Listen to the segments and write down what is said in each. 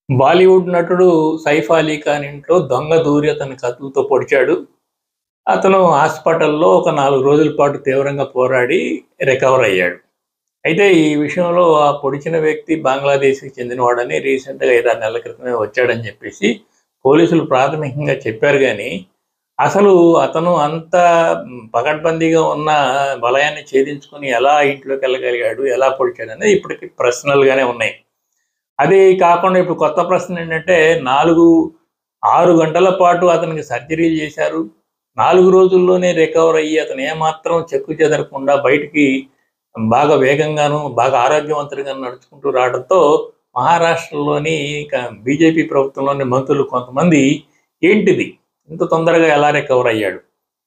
బాలీవుడ్ నటుడు సైఫ్ అలీ ఖాన్ ఇంట్లో దొంగ దూరి అతన్ని కత్తులతో పొడిచాడు. అతను హాస్పిటల్‌లో ఒక 4 రోజుల పాటు తీవ్రంగా పోరాడి రికవర్ అయ్యాడు. అయితే ఈ విషయంలో ఆ పొడిచిన వ్యక్తి బంగ్లాదేశ్‌కి చెందినవాడని రీసెంట్‌గా 5, 6 నెలల క్రితమే వచ్చాడని చెప్పేసి పోలీసులు ప్రాథమికంగా చెప్పారు గానీ, అసలు అతను అంత పకడ్బందీగా ఉన్న వలయాన్ని ఛేదించుకొని ఎలా ఇంట్లోకెళ్ళగలిగాడు? ఎలా పొడిచాడనేది ఇప్పటికి ప్రశ్నలుగానే ఉన్నాయి. అది కాకుండా ఇప్పుడు కొత్త ప్రశ్న ఏంటంటే 6 గంటల పాటు అతనికి సర్జరీలు చేశారు. 4 రోజుల్లోనే రికవర్ అయ్యి అతను ఏమాత్రం చెక్కు చెదరకుండా బయటికి బాగా వేగంగాను, బాగా ఆరోగ్యవంతుడిగాను నడుచుకుంటూ రావడంతో మహారాష్ట్రలోని బీజేపీ ప్రభుత్వంలోని మంత్రులు కొంతమంది ఏంటిది? ఇంత తొందరగా ఎలా రికవర్ అయ్యాడు?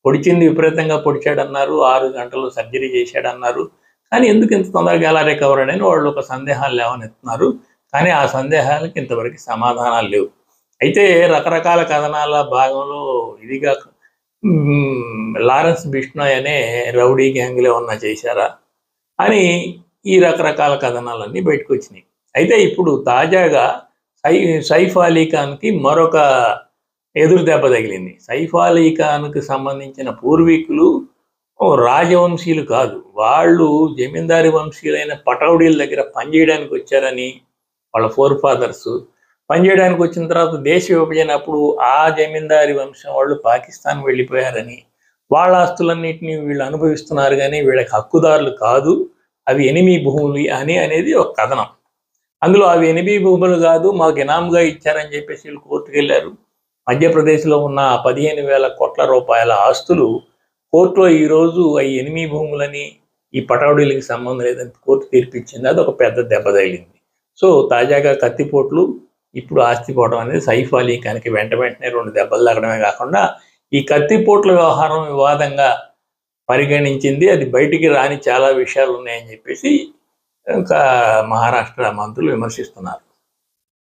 పొడిచింది విపరీతంగా పొడిచాడన్నారు. 6 గంటలు సర్జరీ చేశాడన్నారు. కానీ ఎందుకు ఇంత తొందరగా ఎలా రికవర్ అయ్యాడని వాళ్ళు ఒక సందేహాలు లేవనెత్తుతున్నారు. కానీ ఆ సందేహాలకి ఇంతవరకు సమాధానాలు లేవు. అయితే రకరకాల కథనాల భాగంలో ఇదిగా లారెన్స్ బిష్నోయ్ అనే రౌడీ గ్యాంగ్‌లో ఏమన్నా చేశారా? అని ఈ రకరకాల కథనాలన్నీ బయటకొచ్చినాయి. అయితే ఇప్పుడు తాజాగా సై సైఫ్ అలీ ఖాన్‌కి మరొక ఎదురు దెబ్బ తగిలింది. సైఫ్ అలీ ఖాన్‌కి సంబంధించిన పూర్వీకులు రాజవంశీయులు కాదు. వాళ్ళు జమీందారీ వంశీయులైన పటౌడీల దగ్గర పనిచేయడానికి వచ్చారని వాళ్ళ ఫోర్ ఫాదర్స్ పనిచేయడానికి వచ్చిన తర్వాత దేశ విభజన అప్పుడు ఆ జమీందారీ వంశం వాళ్ళు పాకిస్తాన్ వెళ్ళిపోయారని, వాళ్ళ ఆస్తులన్నింటినీ వీళ్ళు అనుభవిస్తున్నారు కానీ వీళ్ళకి హక్కుదారులు కాదు, అవి ఎనిమీ భూములు అనేది ఒక కథనం. అందులో అవి ఎనిమీ భూములు కాదు, మాకు ఇనాంగా ఇచ్చారని చెప్పేసి వీళ్ళు కోర్టుకెళ్ళారు. మధ్యప్రదేశ్లో ఉన్న 15,000 కోట్ల రూపాయల ఆస్తులు కోర్టులో ఈరోజు అవి ఎనిమీ భూములని, ఈ పటౌడీలకి సంబంధం లేదని కోర్టు తీర్పిచ్చింది. అదొక పెద్ద దెబ్బ తగిలింది. సో తాజాగా కత్తిపోట్లు, ఇప్పుడు ఆస్తి పోవడం అనేది సైఫ్ అలీ ఖాన్‌కి వెంటనే 2 దెబ్బలు తగలడమే కాకుండా ఈ కత్తిపోట్ల వ్యవహారం వివాదంగా పరిగణించింది. అది బయటికి రాని చాలా విషయాలు ఉన్నాయని చెప్పేసి ఇంకా మహారాష్ట్ర మంత్రులు విమర్శిస్తున్నారు.